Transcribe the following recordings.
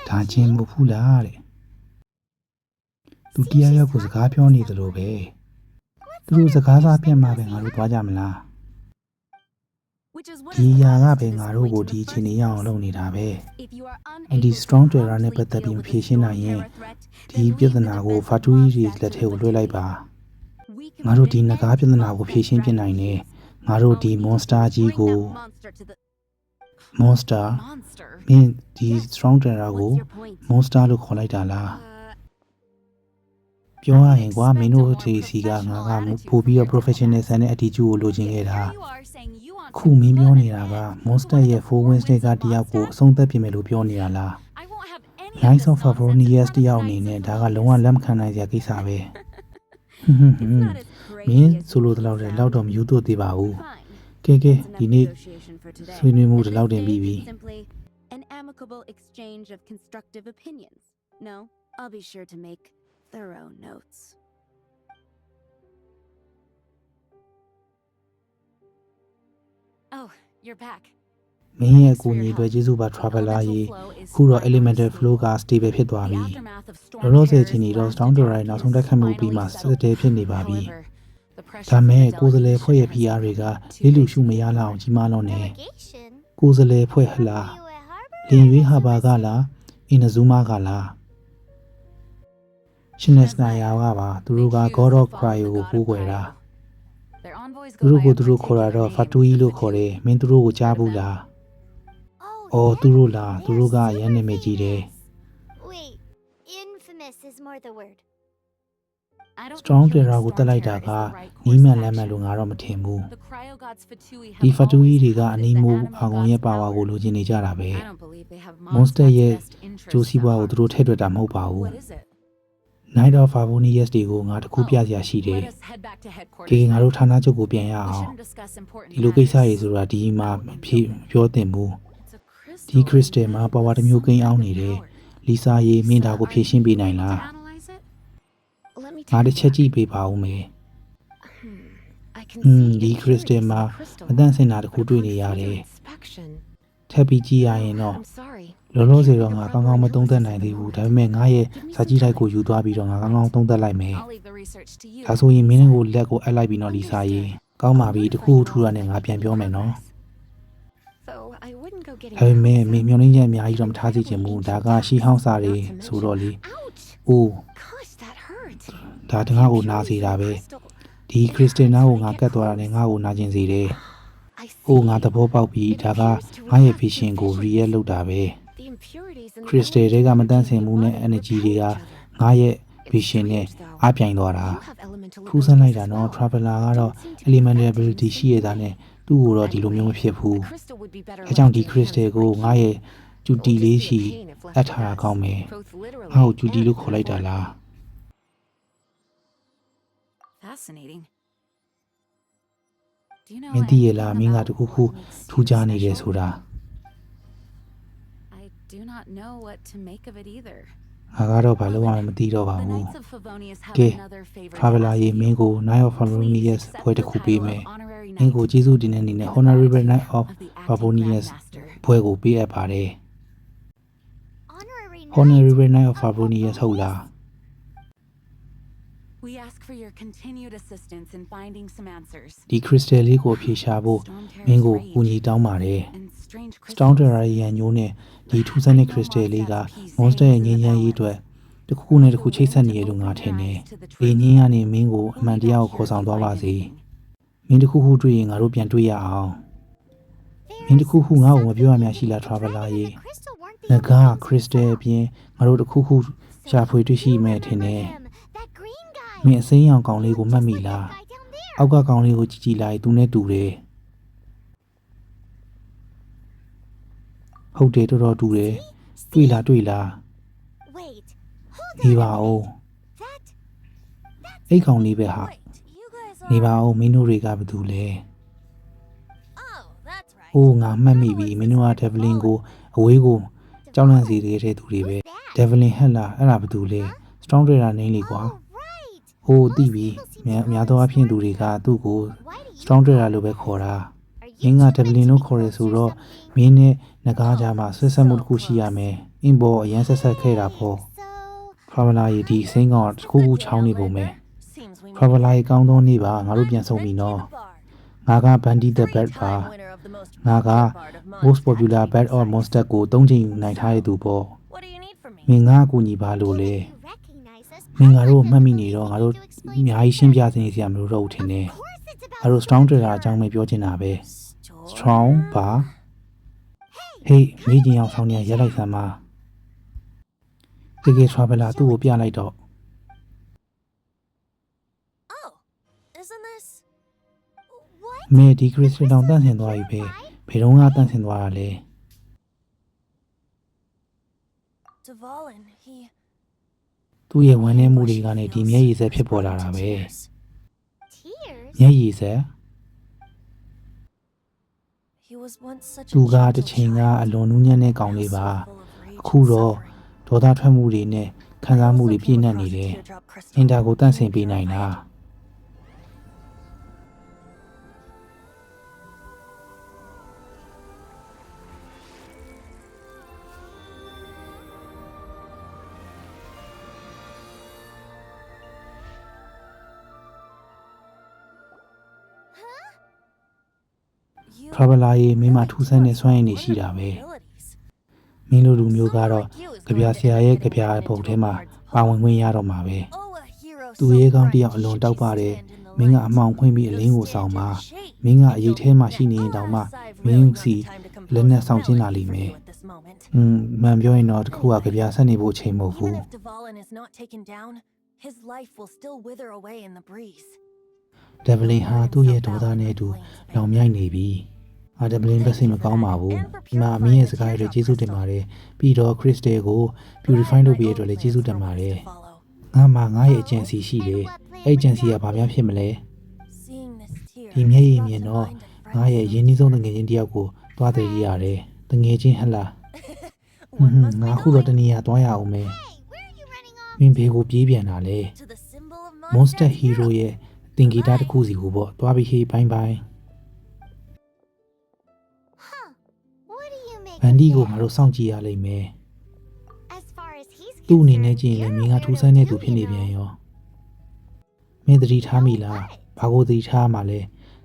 ဒါချင်းမဟုတ်ဘူးလားတဲ့သူတရားရောက်ကိုစကားပြောနေသလိုပဲသူတို့စကားစားပြတ်မှပဲငါတို့သွားကြမလားဒီယာကပဲငါတို့ကိုဒီအချိန်ရအောင်လုပ်နေတာပဲဒီ strong terror နဲ့ပတ်သက်ပြီးမဖြေရှင်းနိုင်ရင်ဒီပြဿနာကို Fatui တွေလက်ထဲကိုလွှဲလိုက်ပါငါတို့ဒီငကားပြဿနာကိုဖြေရှင်းပြနိုင်တယ်ငါတို့ဒီ monster ကြီးကို monster မင်းဒီ strong terror ကို monster လို့ခေါ်လိုက်တာလားပြောရရင်ကွာမင်းတို့ဒီစီကငါကပို့ပြီးတော့ professional ဆန်တဲ့အတီးကျူကိုလိုချင်ခဲ့တာခုမင်းပြောနေတာက monster ရဲ့ four wings တွေကတယောက်ကိုအဆုံးသက်ပြင်မယ်လို့ပြောနေတာလား Knights of Favonius တယောက်အနေနဲ့ဒါကလုံးဝလက်မခံနိုင်စရာကိစ္စပဲမင်းဆိုလိုတဲ့လောက်တော့မယူတော့သေးပါဘူးကဲဒီနေ့ဆွေးနွေးမှုဒီလောက်တင်ပြီးပြီ An amicable exchange of constructive opinions. No, I'll be sure to make thorough notes. Oh, you're back. မင်းရဲ့ကိုညီတွေကျေးဇူးပါ traveler ရေခုတော့ elemental flow က stable ဖြစ်သွားပြီလောလောဆယ်ချင်းတော့ storm terror နောက်ဆုံးတက်ခတ်မှုပြီးမှ stable ဖြစ်နေပါပြီဒါမဲ့ကိုယ်စလဲဖွဲ့ရဲ့ PR တွေကလေးလူရှုမရလောက်အောင်ကြီးမားတော့နေကိုယ်စလဲဖွဲ့ဟလားလင်ရွေးဟာဘာကလားအင်းနဇူမာကလားရှင်နက်စနာယာကပါသူတို့က God of Cryo ကိုပိုးကွယ်တာသူတို့ကိုသူတို့ခေါ်တာတော့ Fatui လို့ခေါ်တယ်မင်းသူတို့ကိုကြားဘူးလားအော်သူတို့လားသူတို့ကရန်နေမိကြီးတယ် Wait, infamous is more the word. strong terror ကိုတက်လိုက်တာကနီးမှန်လမ်းမှန်လို့ငါတော့မထင်ဘူးဒီ Fatui တွေကအနီးမိုးအာကုံရဲ့ပါဝါကိုလိုချင်နေကြတာပဲ monster ရဲ့ကျိုးစီးပွားကိုသူတို့ထည့်တွက်တာမဟုတ်ပါဘူး Night of Favonius တွေကိုငါတခုပြစရာရှိတယ်။ငါတို့ဌာနချုပ်ကိုပြန်ရအောင်။ဒီလိုကိစ္စတွေဆိုတာဒီမှာပြောတင်ဘူး။ဒီ crystal မှာပါဝါတစ်မျိုးကိန်းအောင်နေတယ်။လီစာရေမင်းဒါကိုဖြည့်ရှင်းပေးနိုင်လား။ငါတစ်ချက်ကြည့်ပေးပါဦးမယ်။ဒီ crystal မှာမတန့်စင်တာတခုတွေ့နေရတယ်။ထပ်ပြီးကြည့်ရရင်တော့လောလောဆယ်တော့ငါကောင်းကောင်းမသုံးသပ်နိုင်သေးဘူးဒါပေမဲ့ငါရဲ့စာကြည့်လိုက်ကိုယူသွားပြီးတော့ငါကောင်းကောင်းသုံးသပ်လိုက်မယ်ဒါဆိုရင်မင်းကိုလက်ကိုအပ်လိုက်ပြီးတော့လီစာရေကောင်းပါပြီတခုထူတာနဲ့ငါပြန်ပြောမယ်နော်ဒါပေမဲ့မင်းမျောနှင်းချက်အများကြီးတော့မထားစီချင်ဘူးဒါကရှီဟောင်းစာတွေဆိုတော့လေအိုးဒါတငါ့ကိုနာစေတာပဲဒီခရစ်စတင်နာကိုငါကတ်သွားတာနဲ့ငါ့ကိုနာကျင်စေတယ်ဟိုငါသဘောပေါက်ပြီးဒါကငါရဲ့ vision ကို react လုပ်တာပဲခရစ်စတယ်တွေကမတန့်စင်မှုနဲ့ energy တွေကငါရဲ့ vision နဲ့အပြိုင်သွားတာထူးဆန်းလိုက်တာနော် traveler ကတော့ elemental ability ရှိရတာနဲ့သူ့ကိုတော့ဒီလိုမျိုးမဖြစ်ဘူးအဲကြောင့်ဒီ crystal ကိုငါရဲ့ကျူတီလေးရှိအပ်ထားတာကောင်းမယ်ငါ့ကိုကျူတီလို့ခေါ်လိုက်တာလား Fascinating. မင်းသိရလားမင်းကတခုခုထူးခြားနေတယ်ဆိုတာ I do not know what to make of it either. ငါကတော့ဘာလို့မှမသိတော့ပါ The ဘူး Knights of Favonius have ကဲ another favorite. traveler ရေမင်းကို Night of Favonius ပွဲတစ်ခုပေးမယ်မင်းကိုကျေးဇူးတင်တဲ့အနေနဲ့ Honorary Knight of Favonius ပွဲကိုပေးအပ်ပါတယ် Honorary Knight of Favonius ဟုတ်လား We ask for your continued assistance in finding some answers. ဒီ crystal လေးကိုဖြေရှာဖို့မင်းကိုကူညီတောင်းပါတယ် And strange Storm Terror ရန်ညိုးနဲ့ဒီထူးဆန်းတဲ့ crystal လေးက monster ရဲ့ငြိမ်းချမ်းရေးအတွက်တစ်ခုခုနဲ့တစ်ခုချိတ်ဆက်နေရလို့ငါထင်တယ်။ဒီငင်းကနေမင်းကိုအမှန်တရားကိုခေါ်ဆောင်သွားပါစေ။မင်းတစ်ခုခုတွေ့ရင်ငါတို့ပြန်တွေ့ရအောင်။မင်းတစ်ခုခုငါ့ကိုမပြောရများရှိလား traveler ရေ။ငါက crystal အပြင်ငါတို့တစ်ခုခုရှာဖွေတွေ့ရှိမယ်ထင်တယ်။မင်းအစိမ်းရောင်ကောင်လေးကိုမှတ်မိလား။အောက်ကကောင်လေးကိုကြည့်လိုက်သူနဲ့တူတယ်။ဟုတ်တယ်တော်တော်တူတယ်။တွေ့လားနေပါဦးအဲ့ကောင်လေးပဲဟာနေပါဦးမင်းတို့တွေကဘာတူလဲအိုးငါမှတ်မိပြီမင်းတို့က Devlin ကိုအဝေးကိုကြောက်လန့်စေတဲ့သူတွေပဲ Devlin ဟက်လားအဲ့ဒါဘာတူလဲ Strong Trader နင်းလေကွာအိုးသိပြီများသောအားဖြင့်သူတွေကသူ့ကို Strong Trader လို့ပဲခေါ်တာမင်းက Devlin လို့ခေါ်ရဆိုတော့မင်းနဲ့ငကားကြမှာဆွဲဆက်မှုတစ်ခုရှိရမယ် အင်းဘောအရန်ဆက်ဆက်ခဲ့တာပေါ့ So, Traveler ရေဒီစိမ်းကောင်တစ်ခုခုချောင်းနေပုံပဲ Seems we Traveler ရေကောင်းသောနေ့ပါငါတို့ပြန်ဆုံပြီနော် ငါက Bandy the Bat ပါ winner of the most ငါက popular bard of mine. most popular bat or monster ကို3ချိန်ယူနိုင်ထားတဲ့သူပေါ့ What do you need from me? မင်းငါအကူညီပါလို့လေ you recognize us? မင်းငါတို့မှတ်မိနေတော့ငါတို့အများကြီးရှင်းပြစနေစရာမလိုတော့ဘူးထင်တယ် Of course it's ငါတို့ strong trader အကြောင်းပဲပြောချင်တာပဲ strong ပါဟေးမိကြီးအောင်ဆောင်နေရက်လိုက်စမ်းပါကေကေ traveler သူ့ကိုပြလိုက်တော့ Oh, isn't this? What? မေဒီ crystal တောင်တန့်ဆင်သွားပြီပဲဘယ်တော့ကတန့်ဆင်သွားတာလဲ Dvalin, he သူ့ရဲ့ဝမ်းနည်းမှုတွေကနေဒီမျက်ရည်ဆက်ဖြစ်ပေါ်လာတာပဲ Tears? မျက်ရည်ဆက် he was once such သူကတစ်ချိန်ကအလွန်နူးညံ့တဲ့ကောင်လေးပါအခုတော့ဒေါသထွက်မှုတွေနဲ့ခံစားမှုတွေပြည့်နှက်နေတယ်အင်တာကိုတန့်ဆင်ပေးနိုင်တာ traveler ရေမင်းမထူးဆန်းတဲ့စွမ်းရည်နေရှိတာပဲမင်းလိုလူမျိုးကတော့ကြပြဆရာရဲ့ကြပြပုံထဲမှာပါဝင်ခွင့်ရတော့မှာပဲသူရဲ့ကောင်းတယောက်အလွန်တောက်ပါတယ်မင်းကအမှောင်ခွင့်ပြီးအလင်းကိုဆောင်ပါမင်းကအရေးထဲမှာရှိနေရင်တောင်မှမင်းစီလက်နဲ့ဆောင်ချင်းလာလိမ့်မယ်မှန်ပြောရင်တော့တခုကကြပြဆက်နေဖို့အချိန်မဟုတ်ဘူး Even if Dvalin is not taken down, his life will still wither away in the breeze. Devlin ဟာသူ့ရဲ့ဒေါသနဲ့အတူလောင်မြိုက်နေပြီအာ Devlin ပဲစိတ်မကောင်းပါဘူးဒီမှာအမင်းရဲ့စကားတွေကျေးဇူးတင်ပါတယ်ပြီးတော့ Crystal ကို purify လုပ်ပေးရတဲ့အတွက်လည်းကျေးဇူးတင်ပါတယ်ငါမှငါရဲ့ agency ရှိတယ်အဲ့ agency ကဘာများဖြစ်မလဲ Seeing this tear, ဒီမျက်ရည်မြင် brought to တော့ mind a ငါ friend. ရဲ့ရင်းနှီးဆုံးတငယ်ချင်းတယောက်ကိုသွားတည်ရရတယ်တငယ်ချင်းဟလား One must be ငါခုတော့တနေရာသွားရအောင်မယ် Hey, where are you running off? မင်းဘေးကိုပြေးပြန်တာလေ to the symbol of Monster Hero ရဲ့တင်ဂီတာတစ်ခုစီကိုပေါ့သွားပြီးဟေးဘိုင်းဘိုင်း Huh. What do you make ဗန်ဒီ of ကို that? ငါတို့စောင့်ကြည့်ရလိမ့်မယ် As far as he's သူ့အနေနဲ့ concerned, ကြည့်ရင်လည်း you're မင်းက a ထူး weirdo ဆန်းတဲ့သူ too, ဖြစ်နေ you ပြန် know. ရောမင်းသတိထားမိလားဘာကိုသတိထားမှလဲ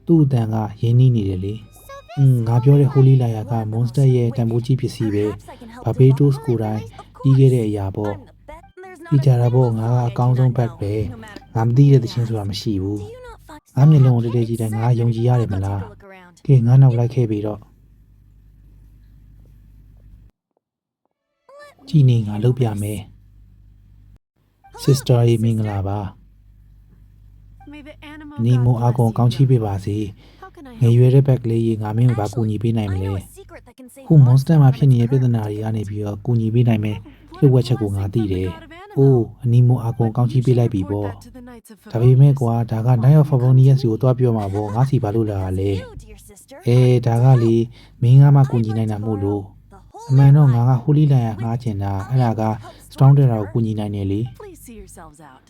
သူ့အတန်ကရင်းနှီးနေတယ်လေ So this ငါပြောတဲ့ Holy Liar က Monster ရဲ့တန်ဖိုးကြီးပစ္စည်းပဲ Barbados ကိုယ်တိုင်ပြီးခဲ့တဲ့အရာပေါ့ဒီကြတာပေါ့ငါကအကောင်းဆုံးဘက်ပဲငါမသိတဲ့သချင်းဆိုတာမရှိဘူးငါမျက်လုံးကိုတည်းတည်းကြည့်တယ်ငါယုံကြည်ရတယ်မလားကဲငါနောက်လိုက်ခဲ့ပြီတော့ကြည်နေငါလုပ်ပြမယ် Sister ရေမင်္ဂလာပါ နီမိုအကောင်ကောင်းချီးပေးပါစေငယ်ရွယ်တဲ့ဘက်ကလေးရေငါမင်းကိုပါကူညီပေးနိုင်မလဲခု monster မှာဖြစ်နေတဲ့ပြဿနာတွေကနေပြီးတော့ကူညီပေးနိုင်မယ်လှုပ်ဝက်ချက်ကိုငါသိတယ်။အိုးအနီမိုအကောင်ကောင်းချီးပေးလိုက်ပြီပေါ့။ဒါပေမဲ့ကွာဒါက Night of Favonius ကိုတွားပြောမှာပေါ့ငါစီပါလို့လာတာလေ။ဒါကလေမင်းကမှကူညီနိုင်တာမို့လို့အမှန်တော့ငါက Holy Liar ငါကျင်တာအဲ့ဒါက Strong Trader ကိုကူညီနိုင်တယ်လေ Please see yourselves out.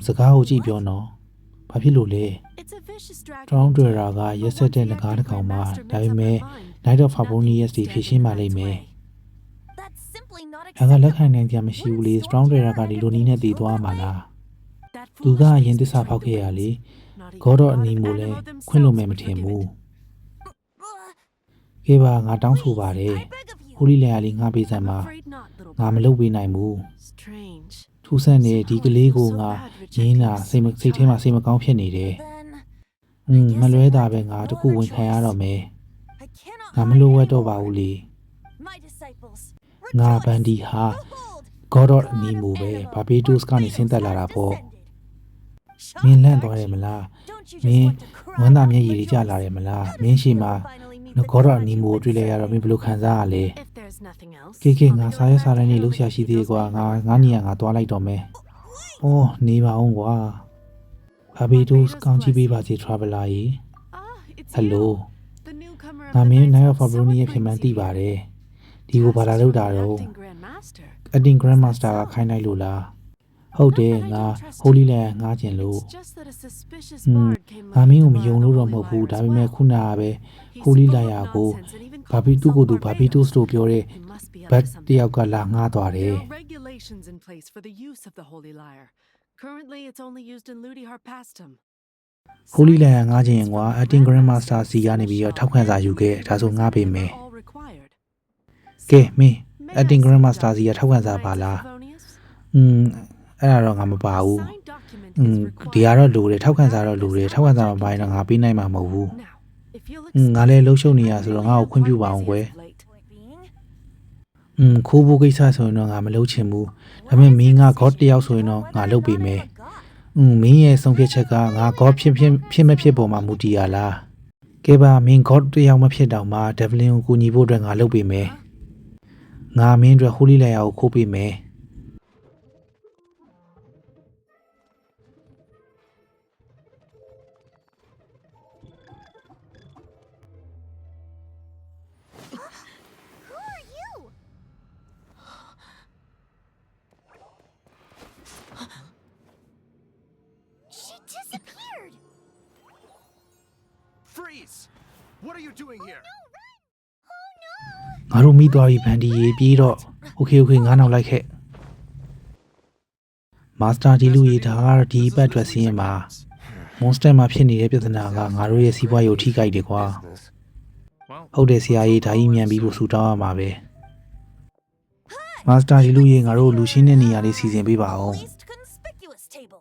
။စကားကိုကြည့်ပြောနော်။ဘာဖြစ်လို့လဲ It's a vicious dragon. Strong Trader ကရက်ဆက်တဲ့ငကားတစ်ကောင်ပါဒါပေမဲ့ Night of Favonius တွေဖြစ်ရှင်းပါလိမ့်မယ်။ That's simply not ဒါကလက်ခံနိုင်ကြမရှိဘူးလေ Strong Trader ကဒီလိုနည်းနဲ့တည်သွားမှာလား That သူကအရင် foolishness သစ္စာ is ဖောက်ခဲ့ရလေ not even ဂေါ်တော့ God အနီ and မိုလဲ Animo ခွင့်လို့မယ် themselves မ would ထင် forgive ဘူး it. ကဲပါငါတောင်းဆိုပါတယ် I beg of you. Holy Liar လေးငါပေးစမ်းပါ Afraid not, little ငါမ bird. လုပ်ပေးနိုင်ဘူး Strange. ထူးဆန်းနေဒီကလေးကိုငါရင်းလာစိတ်ထဲမှာစိတ်မကောင်းဖြစ်နေတယ် Then မလွဲတာပဲငါတခုဝင်ခံရတော့မယ် I cannot ငါမလိုဝက်တော့ပါဘူးလေ my disciples. ငါဘန်ဒီဟာ God of Animo ပဲ Barbados ကနေဆင်းသက်လာတာပေါ့မင်းလန့်သွားတယ်မလား မင်းဝမ်းသာမျက်ရည်တွေကျလာတယ်မလားမင်းရှိမှာGod of Animo ကိုတွေ့လိုက်ရတော့မင်းဘယ်လိုခံစားရလဲ If there's nothing else, ကေငါ I'll be စားရ right စားရ back. နေလှုပ်ရှားရှိသေးတယ်ကွာငါနေရာငါသွားလိုက်တော့မယ်။အော်နေပါအောင်ကွာ။ Barbados ကောင်းချီးပေးပါစေ Traveler ရေ Ah, it's Hello you, the newcomer of ငါ the မင်း Knights Night of of Favonius ဖြစ်မှန်းသိပါတယ်။ဒီကိုဘာလာလုပ်တာတော့ Acting Grandmaster. Acting Grandmaster ကခိုင်းလိုက်လို့လား။ဟုတ်တယ်ငါ Holy Liar ငါကျင်လို့ It's just that a suspicious Hmm, bard came ငါမင်းကို looking မ for ယုံ our လို့တော့ holy မဟုတ်ဘူး liars' ဒါပေမဲ့ work. ခုနကပဲ He's Holy full of Liar ကို nonsense and even ဘာဘီတူကိုသူဘာဘီတူစ်တို့ပြောတဲ့ He must be up ဘတ် to တ something. ယောက်ကလာငှားသွားတယ် There are regulations in place for the use of the holy lyre. Currently, it's only used in Ludi Harpastum. Holy Lyre ငှားခြင်းကွာ Acting Grandmaster စီကနေပြီးတော့ထောက်ခံစာယူခဲ့ဒါဆိုငှားပေးမယ် All required. ကဲမင်း May I Acting see Grandmaster the စီကထောက်ခံစာပါ Knights လား of Favonius? အဲ့ဒါတော့ငါမပါဘူး Signed document ဒီ is ကတော့ required. လိုတယ်ထောက်ခံစာတော့လိုတယ်ထောက်ခံစာမပိုင်းတော့ငါပေးနိုင်မှာမဟုတ်ဘူး Now, if you'll ငါလည်းလှုပ်ရှုပ်နေရဆိုတော့ငါ့ကိုခွင့်ပြုပါအောင်ကွယ် Point being, ခိုးဖို့ကိစ္စဆိုရင်တော့ငါမလုပ်ချင်ဘူးဒါပေမဲ့မင်းက God တယောက်ဆိုရင်တော့ငါလုပ်ပေးမယ် မင်းရဲ့ဆုံးဖြတ်ချက်ကငါ God ဖြစ်မဖြစ်ပေါ်မှာမူတည်ရလားကဲပါမင်း God တယောက်မဖြစ်တော့မှ Devlin ကိုကူညီဖို့အတွက်ငါလုပ်ပေးမယ်ငါမင်းအတွက် Holy Lyre ကိုခိုးပေးမယ် Who are you? She disappeared. Freeze! What are you doing here? Oh no! ငါတို့မိသွားပြီဗန်ဒီရေပြေးတော့ Okay ငါနောက်လိုက်ခဲ့ Master ဒီလူကြီးဒါကတော့ဒီဘက်အတွက်စီးရင်ပါ Monster မှာဖြစ်နေတဲ့ပြဿနာကငါတို့ရဲ့စီးပွားရေးကိုထိခိုက်တယ်ကွာ ဟုတ်တယ်ဆရာကြီးဒါကြီးမြန်ပြီးဖို့ဆူတောင်းရမှာပဲ Master ဒီလူကြီးငါတို့လူရှင်းတဲ့နေရာလေးစီစဉ်ပေးပါအောင် least conspicuous table.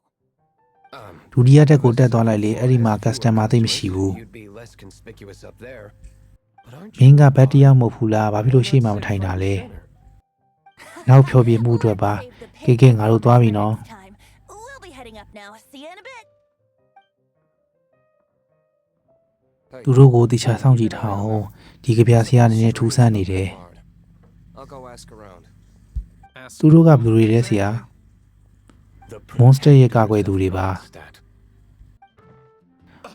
ဒုတိယတက်ကိုတက်သွားလိုက်လေအဲ့ဒီမှာ customer သိမရှိဘူး You'd be less conspicuous up there. But aren't မင်းကဘတ်တရားမဟုတ်ဘူးလားဘာဖြစ်လို့ရှေ့မှာမထိုင်တာလဲ နောက်ဖြောပြမှုအတွက်ပါ Save the ကဲငါတို့သွားပြီနော် next time. We'll be heading up now. See you in a bit. သူတို့ကိုတိကျစောင့်ကြည့်ထားအောင်ဒီကဗျာဆရာအနေနဲ့ထူးဆန်းနေတယ် I'll go ask around. သူတို့ကဘယ်သူတွေလဲဆရာ The Monster ရဲ့ကာကွယ်သူတွေပါ Stat.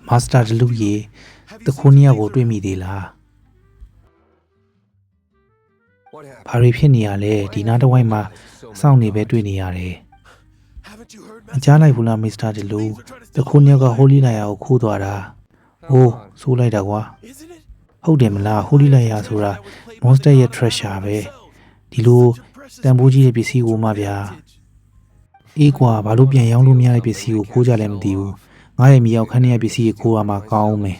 Master တလူကြီးတခုနှစ်ယောက်ကိုတွေ့မိသေးလား What happened? ဘာတွေဖြစ်နေရလဲဒီနားတစ်ဝိုက်မှာစောင့်နေပဲတွေ့နေရတယ် Haven't you heard? မကြားလိုက်ဘူးလား Mr. တလူတခုနှစ်ယောက်က Holy Lyre ကိုခိုးသွားတာဟိုးဆိုးလိုက်တာကွာ Isn't it? ဟုတ်တယ်မလား Holy Lyre ဆိုတာ Monster ရဲ့ treasure ပဲဒီလိုတန်ဖိုးကြီးတဲ့ပစ္စည်းကိုမှဗျာအေးကွာဘာလို့ပြန်ရောင်းလို့မရတဲ့ပစ္စည်းကိုခိုးကြလဲမသိဘူးငါရဲ့မြေရောက်ခန်းရဲ့ပစ္စည်းကိုခိုးရမှာကောင်းမယ်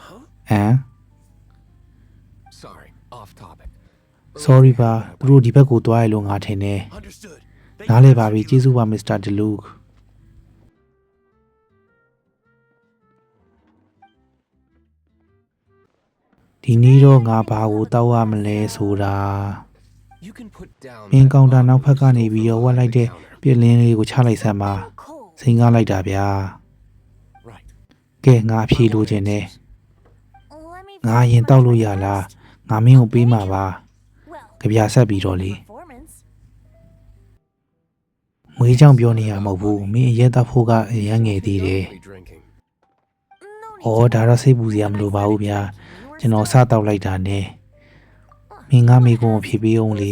Huh? ဟမ် Sorry, off topic. sorry ပါသူတို့ဒီဘက်ကိုသွားရလို့ငါထင်တယ် Understood. နားလဲပါပြီကျေးဇူးပါ Mr. Deluxe ဒီနေ့တော့ငါဘာကိုတောက်ရမလဲဆိုတာ You can put down မင်းကောင်တာနောက်ဖက်ကနေပြီးတော့ဝက်လိုက်တဲ့ပြစ်လင်းလေးကိုချလိုက်စမ်းပါ Cold. စိန်ကားလိုက်တာဗျာ Right. ကဲငါအဖြေလိုချင်တယ် Let me ငါရင်တောက်လို့ရလားငါမင်းကိုပေးမှာပါ Well, ကြပြဆက်ပြီးတော့လေ performance. မွေးကြောင်ပြောနေရမဟုတ်ဘူးမင်းအရက်တောက်ဖို့ကအရန်ငယ်သေးတယ် Be drinking. No need ဩဒါတော့စိတ်ပူစရာမလိုပါဘူးဗျာကျွန်တော်စတောက်လိုက်တာနဲ့မင်းငါမေကုံကိုဖြေပေးအောင်လေ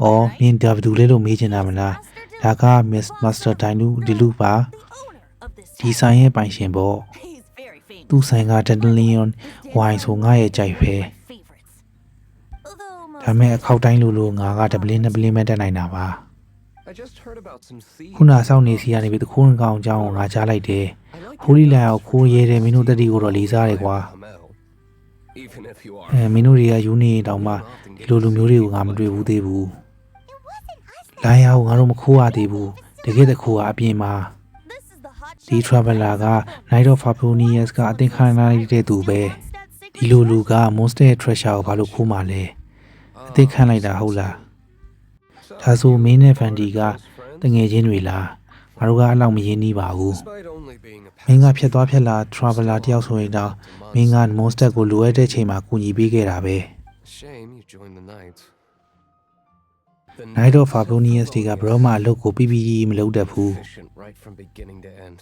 ဩမင်းဒါဘယ်သူလဲလို့မေးချင်တာမလားဒါက Miss Master Dinu ဒီလူပါ the owner of this ဒီဆိုင်ရဲ့ပိုင်ရှင်ပေါ့ He's very famous. သူ့ဆိုင်က Dandelion ဝိုင်ဆိုငါရဲ့ကြိုက်ပဲ Favorites. Although ဒါမဲ့အခောက်တိုင်းလို့ငါကဒပလင်းနဲ့ပလင်းမဲ့တက်နိုင်တာပါ I just heard about some thieves. ခုနစောင့်နေစီကနေပြီးတခိုးကောင်အကြောင်းကိုငါကြားလိုက်တယ် I like Holy Lyre ကိုခိုးရဲတယ်မင်းတို့တက်တီကိုတော့လေးစားတယ်ကွာ Even if you are. မင်းတို့တွေကယူနေတောင်မှဒီလိုလူမျိုးတွေကိုငါမတွေ့ဘူးသေးဘူး လိုင်းရကိုငါတို့မခိုးရသေးဘူးတကယ်တခိုးကအပြင်မှာ this is the hot ဒီ traveler က Knight of Favonius ကအသင်္ခါရလိုက်တဲ့သူပဲဒီလိုလူက Monster ရဲ့ treasure ကိုဘာလို့ခိုးမှလဲအသင်္ခါလိုက်တာဟုတ်လားဒါဆိုမင်းနဲ့ Vandy ကတငယ်ချင်းတွေလားငါတို့ကအလောက်မရင်းနှီးပါဘူး Despite only being a မင်းကဖြတ်သွားဖြတ်လာ traveler တယောက်ဆိုရင်တော့မင်းက Monster ကိုလိုအပ်တဲ့ချိန်မှာကူညီပေးခဲ့တာပဲ shame you joined the Knights. The Knight of Favonius တွေကဘရောမအလုပ်ကိုပြီးပြီးမလုပ်တတ်ဘူး efficient right from beginning to end.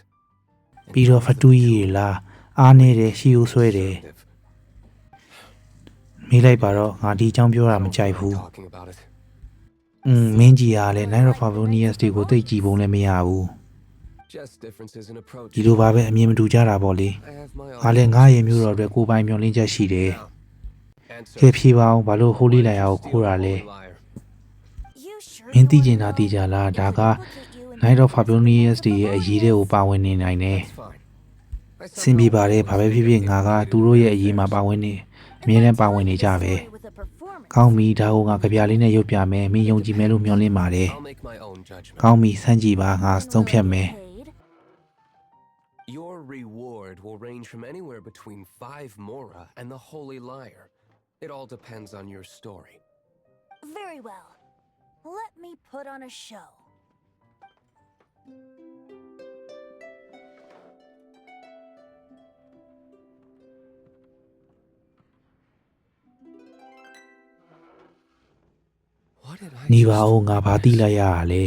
ပြီးတော့ဖတူးကြီးလားအားနေတယ်ရှီယိုဆွဲတယ် မေးလိုက်ပါတော့ငါဒီအကြောင်းပြောတာမကြိုက်ဘူး Talking about it. မင်းကြီးကလည်း Knight of Favonius တွေကိုသိကြည့်ပုံလည်းမရဘူး Just differences in approach. ဒီလိုပါပဲအမြင်မတူကြတာပေါ့လေ I have my ငါလည်းငါရဲ့မျိုးတော်အတွက်ကိုယ်ပိုင်မျှော်လင့်ချက်ရှိတယ် ကဲဖြေပါအောင်ဘာလို့ Holy Liar ကိုခိုးတာလဲ You sure မင်းသိ you ကျင် want တာ to သိကြလား know? ဒါက Look at you and Night of Fabulous တွေရဲ့အရေးတွေကိုပါဝင်နေနိုင်တယ် စင်ပြပါတယ်ဘာပဲဖြစ်ဖြစ်ငါကသူတို့ရဲ့အရေးမှာပါဝင်နေအမြဲတမ်းပါဝင်နေကြပဲ with a performance. ကောင်းပြီဒါကိုငါကြပြလေးနဲ့ရုပ်ပြမယ်မင်းယုံကြည်မယ်လို့မျှော်လင့်ပါတယ် I'll make my own judgment. ကောင်းပြီစမ်းကြည့်ပါငါ And ဆုံးဖြတ် will မယ် you be paid? Your reward will range from anywhere between 5 mora and the Holy Liar. It all depends on your story. Very well. Let me put on a show. What did I နေပါ just- ဦးငါဘာသိလိုက်ရတာလဲ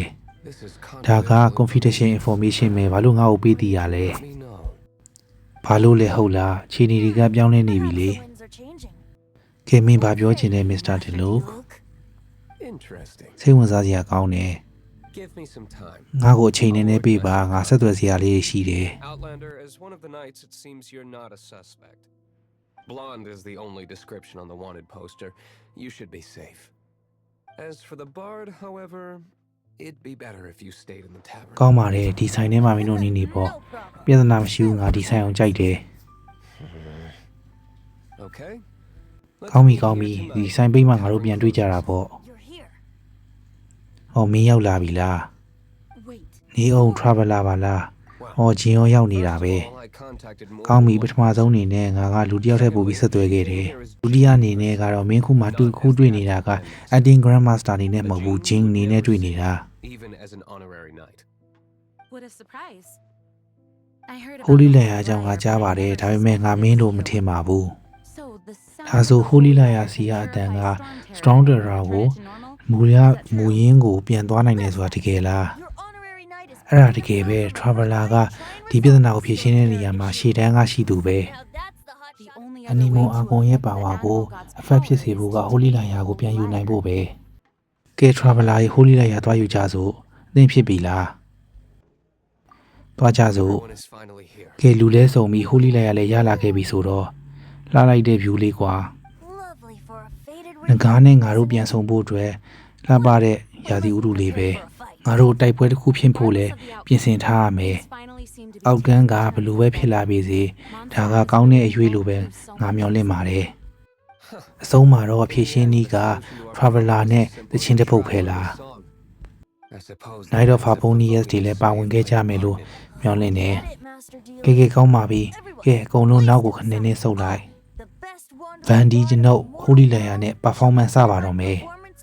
This is ဒါက confidential confidential information ပဲဘာလို့ငါ့ကိုပေးတည်ရလဲ Let me know. ဘာလို့လဲဟုတ်လားခြေနေတွေကပြောင်းလဲနေပြီလေ Perhaps the winds are changing. ကဲမင်းဘာပြောချင်လဲ Mr. Deluxe Luke, Interesting. စိတ်ဝင်စားစရာကောင်းတယ် Give me some time. ငါ့ကိုအချိန်နည်းနည်းပေးပါငါဆက်သွယ်စရာလေးရှိတယ် Outlander, as one of the knights, it seems you're not a suspect. Blonde is the only description on the wanted poster. You should be safe. As for the bard, however, it'd be better if you stayed in the tavern. ကောင်းပါတယ်ဒီဆိုင်ထဲမှာမင်းတို့နေနေပေါ့ no problem. ပြဿနာမရှိဘူးငါဒီဆိုင်အောင်ကြိုက်တယ် Okay? Let's ကောင်းပြီ meet ကောင်းပြီ here ဒီ tonight. ဆိုင်ပိတ်မှငါတို့ပြန်တွေ့ကြတာပေါ့ You're here. ဟောမင်းရောက်လာပြီလား Wait. နေအောင် traveler ပါလား Well, ဟောဂျင်းရောရောက်နေတာပဲ first of all, I contacted Morgan ကောင်းပြီပ Wood. ထမဆုံးအနေနဲ့ငါကလူတစ်ယောက်ထပ်ပို့ပြီးဆက်သွယ်ခဲ့တယ်ဒုတိယအနေနဲ့ကတော့မင်းခုမှခုတွေ့နေတာက acting grandmaster အနေနဲ့မဟုတ်ဘူးဂျင်းအနေနဲ့တွေ့နေတာ Even as an honorary knight. What a surprise. I heard about Holy the Liar အကြောင်းငါကြားပါတယ်ဒါပေမဲ့ငါမင်းတို့မထင်ပါဘူး So the sound ဒါဆို Holy Liar စီကအတန်က Strong Terror ကိုမူရမူရင်းကိုပြန်သွားနိုင်တယ်ဆိုတာတကယ်လား Your honorary knight is အဲ့ဒါတကယ်ပဲ traveler ကဒီပြဿနာကိုဖြေရှင်းတဲ့နေရာမှာရှေ့တန်းကရှိသူပဲ now that's the hot The shot. only အနီမွန်အာကွန်ရဲ့ပါဝါကိုအဖက်ဖြစ်စေဖို့က Holy Liar ကိုပြန်ယူနိုင်ဖို့ပဲကဲ traveler ရေ Holy Liar သွားယူကြစို့အသင်ဖြစ်ပြီလားသွားကြစို့ Everyone is finally here. ကဲလူလဲစုံပြီး Holy Liar လည်းရလာခဲ့ပြီဆိုတော့လှလိုက်တဲ့ view လေးကွာ Lovely for a faded ငကားနဲ့ငါတို့ပြန်ဆောင်ဖို့အတွက်လှပတဲ့ရာသီဥတုလေးပဲငါတို့တိုက်ပွဲတစ်ခုဖြစ်ဖို့လဲပြင်ဆင်ထားရမယ် finally seem to be အောက်ကန်းကဘလို့ပဲဖြစ်လာပြီစေဒါကကောင်းတဲ့အရွေးလိုပဲငါမျှော်လင့်ပါတယ်အဆုံးမှာတော့ဖြည့်ရှင်းနည်းက traveler နဲ့တချင်းတစ်ပုတ်ဖဲလား I suppose Night of Harmonious တွေလည်းပါဝင်ခဲ့ကြမယ်လို့မျှော်လင့်တယ် Get it, Master Dealer. ကဲကဲကောင်းပါပြီကဲအကုန်လုံးနောက်ကိုခဏနဲ့ဆုတ်လိုက် The best one. Vandy ကျွန်ုပ် Holy Liar နဲ့ performance စပါတော့မယ် Performance.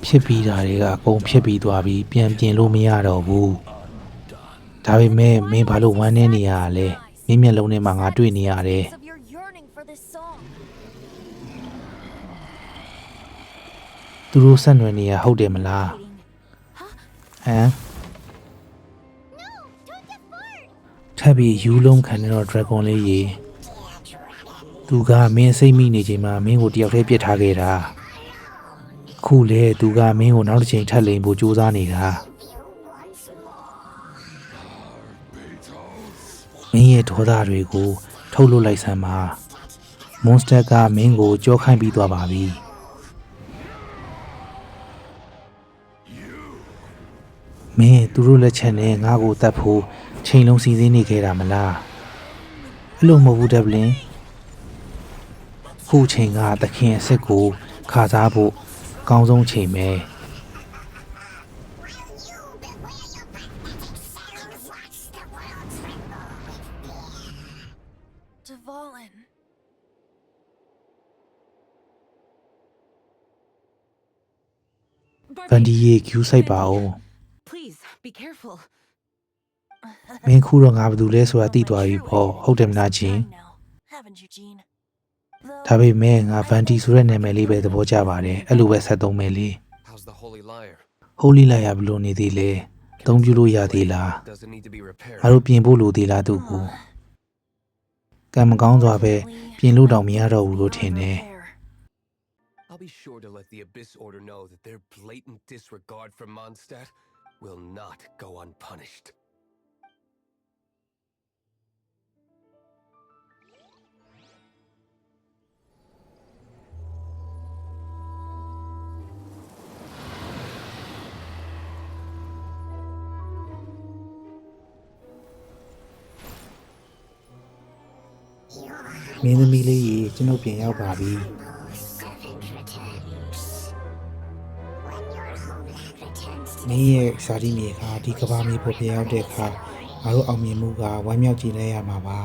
ဖြစ်ပြီးတာတွေကအကုန်ဖြစ်ပြီးသွားပြီးပြန်ပြင်လို့မရတော့ဘူးဒါပေမဲ့မင်းဘာလို့ဝမ်းနေနေရလဲမင်းမျက်လုံးထဲမှာငါတွေ့နေရတယ် Of your yearning for this song. သူတို့ဆက်နွယ်နေရဟုတ်တယ်မလားဟမ် ထပ်ပြီးယူလုံးခံနေတော့ dragon လေးရေသူကမင်းစိတ်မိနေချိန်မှာမင်းကိုတယောက်တည်းပြစ်ထားခဲ့တာခုလေသူကမင်းကိုနောက်တစ်ချိန်ထပ်လိန်ဖို့ကြိုးစားနေတာမင်းရဲ့ဒေါသတွေကိုထုတ်လွှတ်လိုက်စမ်းပါ monster ကမင်းကိုကြောခိုင်းပြီးသွားပါပြီမင်းသူတို့လက်ချက်နဲ့ငါ့ကိုတတ်ဖို့ချိန်လုံးစီစဉ်နေခဲ့တာမလားအဲ့လိုမဟုတ်ဘူးဒက်ဘလင်ခုချိန်ကသခင်အစ်စ်ကိုခါစားဖို့အကောင်းဆုံးချိန်ပဲ Dvalin. ဗန်ဒီရေကျူးဆိုင်ပါအောင် Please, be careful. မင်းခုတော့ငါဘာလုပ်လဲဆိုတာသိသွားပြီပေါ့ဟုတ်တယ်မလားချင်း Time now, haven't you, Jean? ဒါပေမဲ့ငါဗန်တီဆိုတဲ့နာမည်လေးပဲသဘောကျပါတယ်အဲ့လိုပဲဆက်သုံးမယ်လေ How's the Holy Liar? Holy လိုက်ရဘလို့နေသေးလဲအသုံးပြုလို့ရသေးလား Doesn't need to be repaired. ငါတို့ပြင်ဖို့လိုသေးလားသူ့ကိုကံမကောင်းစွာပဲပြင်လို့တောင်မရတော့ဘူးလို့ထင်တယ် I'll be sure to let the Abyss Order know that their blatant disregard for Mondstadt will not go unpunished. မင်းသမီးလေးရေကျွန်ုပ်ပြင်ရောက်ပါပြီ မင်းရဲ့စာရီမြေကဒီကဘာမြေပေါ်ပြန်ရောက်တဲ့အခါငါတို့အောင်မြင်မှုကဝမ်းမြောက်ကြည်လဲရမှာပါ